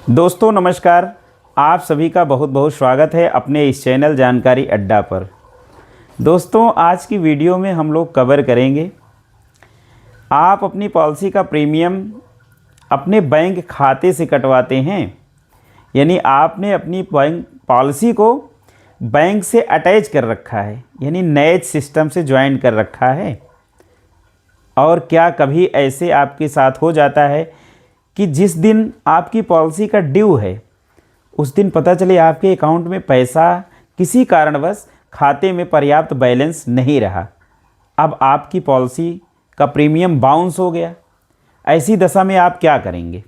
दोस्तों नमस्कार। आप सभी का बहुत बहुत स्वागत है अपने इस चैनल जानकारी अड्डा पर। दोस्तों आज की वीडियो में हम लोग कवर करेंगे आप अपनी पॉलिसी का प्रीमियम अपने बैंक खाते से कटवाते हैं, यानी आपने अपनी बैंक पॉलिसी को बैंक से अटैच कर रखा है, यानी नए सिस्टम से ज्वाइन कर रखा है। और क्या कभी ऐसे आपके साथ हो जाता है कि जिस दिन आपकी पॉलिसी का ड्यू है उस दिन पता चले आपके अकाउंट में पैसा किसी कारणवश खाते में पर्याप्त बैलेंस नहीं रहा, अब आपकी पॉलिसी का प्रीमियम बाउंस हो गया। ऐसी दशा में आप क्या करेंगे?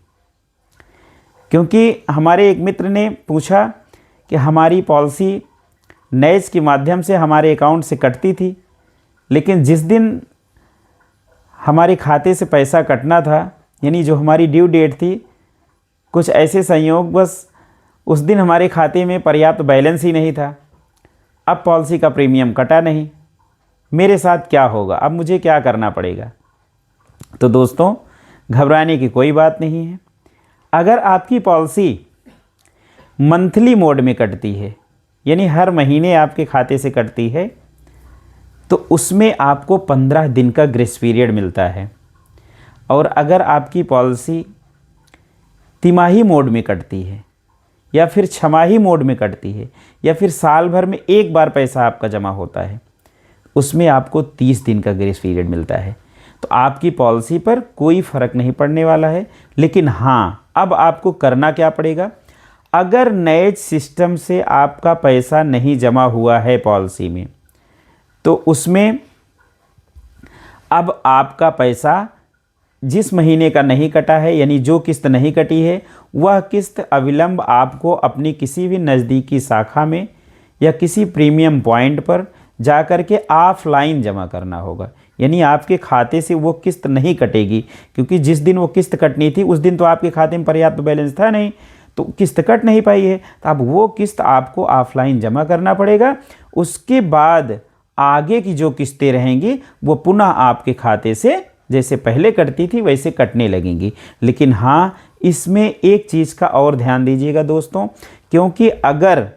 क्योंकि हमारे एक मित्र ने पूछा कि हमारी पॉलिसी नैज के माध्यम से हमारे अकाउंट से कटती थी, लेकिन जिस दिन हमारे खाते से पैसा कटना था, यानी जो हमारी ड्यू डेट थी, कुछ ऐसे संयोग बस उस दिन हमारे खाते में पर्याप्त बैलेंस ही नहीं था। अब पॉलिसी का प्रीमियम कटा नहीं, मेरे साथ क्या होगा? अब मुझे क्या करना पड़ेगा? तो दोस्तों घबराने की कोई बात नहीं है। अगर आपकी पॉलिसी मंथली मोड में कटती है, यानी हर महीने आपके खाते से कटती है, तो उसमें आपको 15 दिन का ग्रेस पीरियड मिलता है। और अगर आपकी पॉलिसी तिमाही मोड में कटती है या फिर छमाही मोड में कटती है या फिर साल भर में एक बार पैसा आपका जमा होता है, उसमें आपको 30 दिन का ग्रेस पीरियड मिलता है। तो आपकी पॉलिसी पर कोई फ़र्क नहीं पड़ने वाला है। लेकिन हाँ, अब आपको करना क्या पड़ेगा? अगर नए सिस्टम से आपका पैसा नहीं जमा हुआ है पॉलिसी में, तो उसमें अब आपका पैसा जिस महीने का नहीं कटा है, यानी जो किस्त नहीं कटी है, वह किस्त अविलंब आपको अपनी किसी भी नज़दीकी शाखा में या किसी प्रीमियम पॉइंट पर जाकर के ऑफलाइन जमा करना होगा। यानी आपके खाते से वो किस्त नहीं कटेगी, क्योंकि जिस दिन वो किस्त कटनी थी उस दिन तो आपके खाते में पर्याप्त बैलेंस था नहीं, तो किस्त कट नहीं पाई है। तो अब वो किस्त आपको ऑफलाइन जमा करना पड़ेगा। उसके बाद आगे की जो किस्तें रहेंगी वो पुनः आपके खाते से जैसे पहले कटती थी वैसे कटने लगेंगी। लेकिन हाँ, इसमें एक चीज़ का और ध्यान दीजिएगा दोस्तों, क्योंकि अगर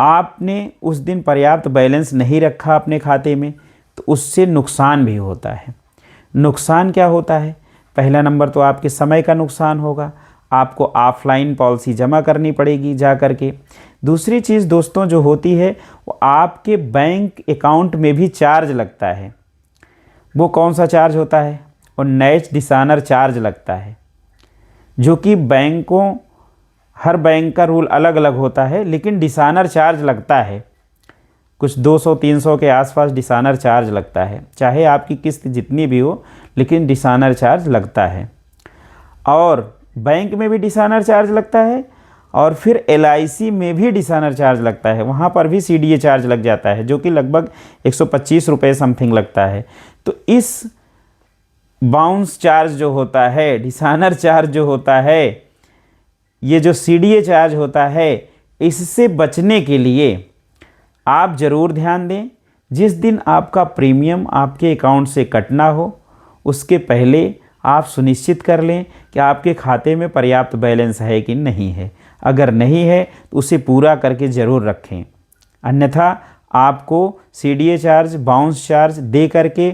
आपने उस दिन पर्याप्त बैलेंस नहीं रखा अपने खाते में, तो उससे नुकसान भी होता है। नुकसान क्या होता है? पहला नंबर तो आपके समय का नुकसान होगा, आपको ऑफलाइन पॉलिसी जमा करनी पड़ेगी जा कर के। दूसरी चीज़ दोस्तों जो होती है, वो आपके बैंक अकाउंट में भी चार्ज लगता है। वो कौन सा चार्ज होता है? और नैच डिसानर चार्ज लगता है, जो कि बैंकों, हर बैंक का रूल अलग अलग होता है, लेकिन डिसानर चार्ज लगता है। कुछ 200-300 के आसपास डिसानर चार्ज लगता है, चाहे आपकी किस्त जितनी भी हो, लेकिन डिसानर चार्ज लगता है। और बैंक में भी डिसानर चार्ज लगता है, और फिर LIC में भी डिसानर चार्ज लगता है। वहाँ पर भी CDA चार्ज लग जाता है, जो कि लगभग 125 रुपये समथिंग लगता है। तो इस बाउंस चार्ज जो होता है, डिसानर चार्ज जो होता है, ये जो CDA चार्ज होता है, इससे बचने के लिए आप ज़रूर ध्यान दें, जिस दिन आपका प्रीमियम आपके अकाउंट से कटना हो उसके पहले आप सुनिश्चित कर लें कि आपके खाते में पर्याप्त बैलेंस है कि नहीं है। अगर नहीं है तो उसे पूरा करके ज़रूर रखें, अन्यथा आपको CDA चार्ज, बाउंस चार्ज दे करके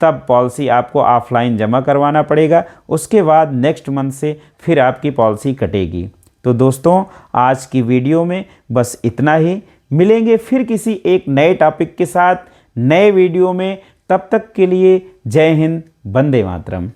तब पॉलिसी आपको ऑफलाइन जमा करवाना पड़ेगा। उसके बाद नेक्स्ट मंथ से फिर आपकी पॉलिसी कटेगी। तो दोस्तों आज की वीडियो में बस इतना ही। मिलेंगे फिर किसी एक नए टॉपिक के साथ नए वीडियो में। तब तक के लिए जय हिंद, वंदे मातरम।